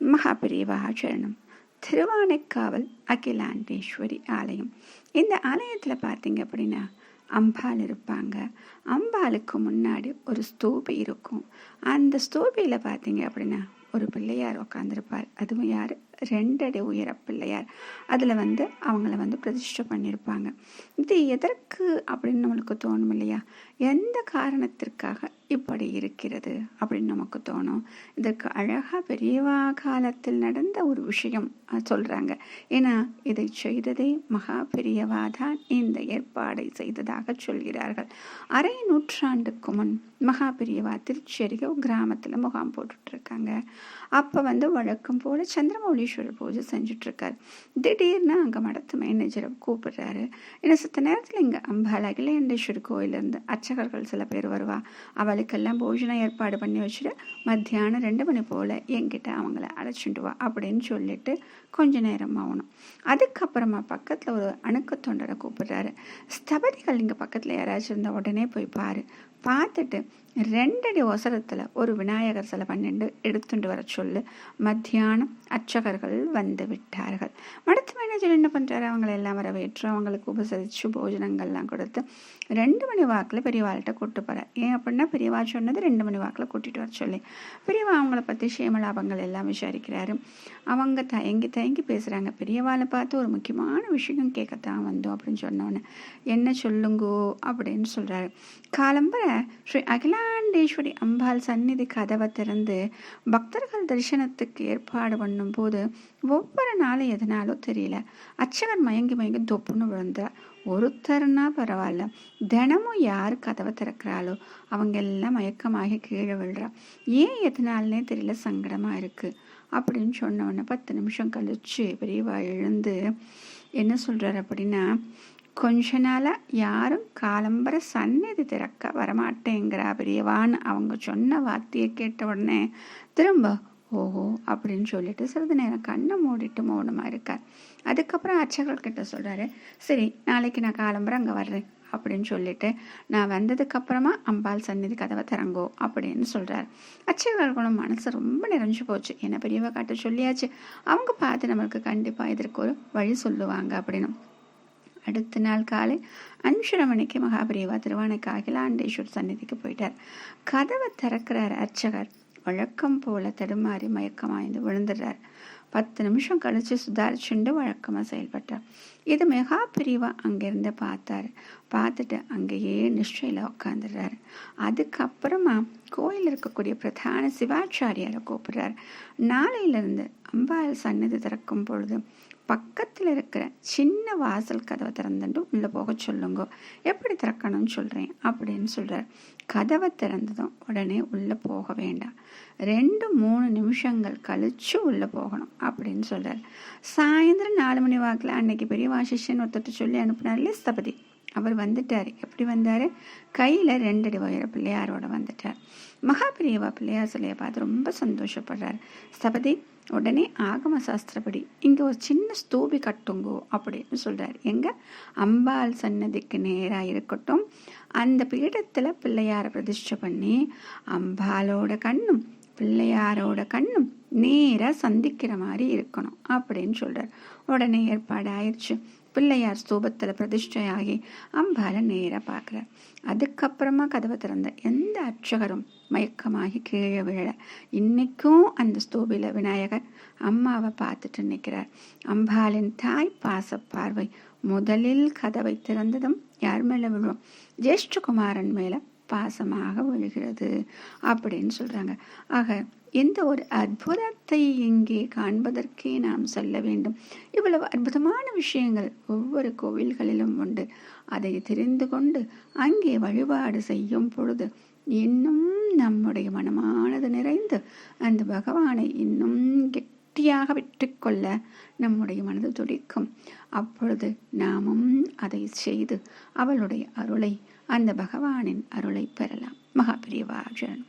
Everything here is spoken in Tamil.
மகாபிரிவா சரணம். திருவானைக்காவல் அகிலாண்டேஸ்வரி ஆலயம். இந்த ஆலயத்தில் பார்த்தீங்க அப்படின்னா அம்பாள் இருப்பாங்க. அம்பாளுக்கு முன்னாடி ஒரு ஸ்தூபி இருக்கும். அந்த ஸ்தூபியில் பார்த்தீங்க அப்படின்னா ஒரு பிள்ளையார் உட்காந்துருப்பார். அதுவும் யார்? 2 அடி உயர பிள்ளையார். அதில் அவங்கள பிரதிஷ்டை பண்ணியிருப்பாங்க. இது எதற்கு அப்படின்னு நம்மளுக்கு தோணும் இல்லையா? எந்த காரணத்திற்காக இப்படி இருக்கிறது அப்படின்னு நமக்கு தோணும். இதற்கு அழகாக பெரியவா காலத்தில் நடந்த ஒரு விஷயம் சொல்கிறாங்க. ஏன்னா இதை செய்ததே மகா பெரியவா தான் இந்த ஏற்பாடை செய்ததாக சொல்கிறார்கள். 1/2 நூற்றாண்டுக்கு முன் மகா பெரியவா திருச்செறிக கிராமத்தில் முகாம் போட்டுட்ருக்காங்க. அப்போ வழக்கம் போல் சந்திரமௌலீஸ்வரர் பூஜை செஞ்சுட்ருக்காரு. திடீர்னு அங்கே மடத்து மேனேஜரை கூப்பிடுறாரு. ஏன்னா சித்த நேரத்தில் இங்கே அம்பாள் அகிலாண்டேஸ்வரி கோயிலேருந்து அர்ச்சகர்கள் சில பேர் வருவா. அவளுக்கெல்லாம் போஜனம் ஏற்பாடு பண்ணி வச்சுட்டு மத்தியானம் 2 மணி போல் என்கிட்ட அவங்கள அழைச்சிட்டு வா அப்படின்னு சொல்லிட்டு கொஞ்ச நேரம் ஆகணும். அதுக்கப்புறமா பக்கத்தில் ஒரு அணுக்க தொண்டரை கூப்பிடுறாரு. ஸ்தபதிகள் இங்கே பக்கத்தில் யாராச்சும் இருந்தால் உடனே போய் பாரு, பார்த்துட்டு 2 அடி ஒசரத்தில் ஒரு விநாயகர் சிலை பண்ணிட்டு எடுத்துட்டு வர சொல்லு. மத்தியானம் அர்ச்சகர்கள் வந்து விட்டார்கள். மடத்து மேனேஜர் என்ன பண்ணுறாரு? அவங்கள எல்லாம் வரவேற்று அவங்களுக்கு உபசரித்து போஜனங்கள்லாம் கொடுத்து 2 மணி வாக்கில் பெரியவாள்கிட்ட கூப்பிட்டு போகிறார். ஏன் அப்படின்னா பெரியவா சொன்னது 2 மணி வாக்கில் கூட்டிகிட்டு வர சொல்லி. பெரியவா அவங்கள பற்றி சேமலாபங்கள் எல்லாம் விசாரிக்கிறாரு. அவங்க தயங்கி பேசுகிறாங்க. பெரியவாளை பார்த்து ஒரு முக்கியமான விஷயம் கேட்கத்தான் வந்தோம் அப்படின்னு சொன்னோன்னே என்ன சொல்லுங்கோ அப்படின்னு சொல்கிறாரு. காலம்பர ஸ்ரீ அகிலாண்டேஸ்வரி அம்பாள் சந்நிதி கதவை திறந்து பக்தர்கள் தரிசனத்துக்கு ஏற்பாடு பண்ணும் போது ஒவ்வொரு நாளும் எதனாலோ தெரியல அர்ச்சகர் மயங்கி தொப்புன்னு விழுந்தார். ஒருத்தர்னா பரவாயில்ல, தினமும் யார் கதவை திறக்கிறாளோ அவங்க எல்லாம் மயக்கமாகி கீழே விழுறா. ஏன் எதனாலனே தெரியல, சங்கடமா இருக்கு அப்படின்னு சொன்ன உடனே 10 நிமிஷம் கழிச்சு பெரியவா எழுந்து என்ன சொல்றாரு அப்படின்னா, கொஞ்ச நாளாக யாரும் காலம்பர சந்நிதி திறக்க வரமாட்டேங்கிறா பெரியவான்னு அவங்க சொன்ன வார்த்தையை கேட்ட உடனே திரும்ப ஓஹோ அப்படின்னு சொல்லிட்டு சிறிது நேரம் கண்ணை மூடிட்டு மௌனமாக இருக்கார். அதுக்கப்புறம் அர்ச்சகர்கிட்ட சொல்கிறாரு, சரி நாளைக்கு நான் காலம்பரம் அங்கே வர்றேன் அப்படின்னு சொல்லிட்டு நான் வந்ததுக்கப்புறமா அம்பாள் சந்நிதி கதவை திறங்கோ அப்படின்னு சொல்கிறார். அர்ச்சகர்களும் மனசு ரொம்ப நிறைஞ்சு போச்சு. என்ன பெரியவா காட்ட சொல்லியாச்சு, அவங்க பார்த்து நம்மளுக்கு கண்டிப்பாக இதற்கு ஒரு வழி சொல்லுவாங்க அப்படின்னு. அடுத்த நாள் காலை 5:30 மணிக்கு மகாபெரிவா திருவானைக்கு அகிலாண்டேஸ்வர் சந்நிதிக்கு போயிட்டார். கதவை திறக்கிறார் அர்ச்சகர். வழக்கம் போல தடுமாறி மயக்கமாய்ந்து விழுந்துடுறார். 10 நிமிஷம் கழிச்சு சுதாரிச்சுண்டு வழக்கமாக செயல்பட்டார். இது மெகா பிரிவா அங்கிருந்து பார்த்துட்டு அங்கேயே நிஷ்டையில் உட்காந்துடுறாரு. அதுக்கப்புறமா கோயில் இருக்கக்கூடிய பிரதான சிவாச்சாரியாரை கூப்பிடுறாரு. நாளையிலிருந்து அம்பாள் சந்நிதி திறக்கும் பொழுது பக்கத்தில் இருக்கிற சின்ன வாசல் கதவை திறந்துட்டு உள்ளே போக சொல்லுங்க, எப்படி திறக்கணும்னு சொல்கிறேன் அப்படின்னு சொல்கிறார். கதவை திறந்ததும் உடனே உள்ளே போக வேண்டாம், 2-3 நிமிஷங்கள் கழிச்சு உள்ளே போகணும் அப்படின்னு சொல்கிறார். சாயந்தரம் 4 மணி வாக்கில் அன்னைக்கு பெரியவா சிஷ்யன் ஒருத்தர் சொல்லி அனுப்புனார்லே ஸ்தபதி, அவர் வந்துட்டார். எப்படி வந்தார்? கையில் 2 அடி உயர பிள்ளையாரோட வந்துட்டார். மகாபிரியவா பிள்ளையார் சிலையை பார்த்து ரொம்ப சந்தோஷப்படுறார். ஸ்தபதி உடனே ஆகம சாஸ்திரப்படி இங்கே ஒரு சின்ன ஸ்தூபி கட்டுங்கோ அப்படின்னு சொல்கிறார். எங்கே? அம்பாள் சன்னதிக்கு நேராக இருக்கட்டும். அந்த பீடத்தில் பிள்ளையாரை பிரதிஷ்டை பண்ணி அம்பாலோட கண்ணும் பிள்ளையாரோட கண்ணும் நேராக சந்திக்கிற மாதிரி இருக்கணும் அப்படின்னு சொல்கிறார். உடனே ஏற்பாடு ஆயிடுச்சு. பிள்ளையார் ஸ்தூபத்தில் பிரதிஷ்டையாகி அம்பாலை நேராக பார்க்குறார். அதுக்கப்புறமா கதவை திறந்த எந்த அர்ச்சகரும் மயக்கமாகி கீழே விழ. இன்னைக்கும் அந்த ஸ்தூபியில் விநாயகர் அம்மாவை பார்த்துட்டு நிற்கிறார். அம்பாளின் தாய் பாச பார்வை முதலில் கதவை திறந்ததும் யார் மேலே விழுவோம்? ஜேஷ்டகுமாரன் மேலே பாசமாக விழுகிறது அப்படின்னு சொல்கிறாங்க. ஆக இந்த ஒரு அற்புதத்தை இங்கே காண்பதற்கே நாம் செல்ல வேண்டும். இவ்வளவு அற்புதமான விஷயங்கள் ஒவ்வொரு கோவில்களிலும் உண்டு. அதை தெரிந்து கொண்டு அங்கே வழிபாடு செய்யும் பொழுது இன்னும் நம்முடைய மனமானது நிறைந்து அந்த பகவானை இன்னும் கெட்டியாக விட்டுக்கொள்ள நம்முடைய மனது துடிக்கும். அப்பொழுது நாமும் அதை செய்து அவளுடைய அருளை, அந்த பகவானின் அருளை பெறலாம். மகாபிரிவா சரணம்.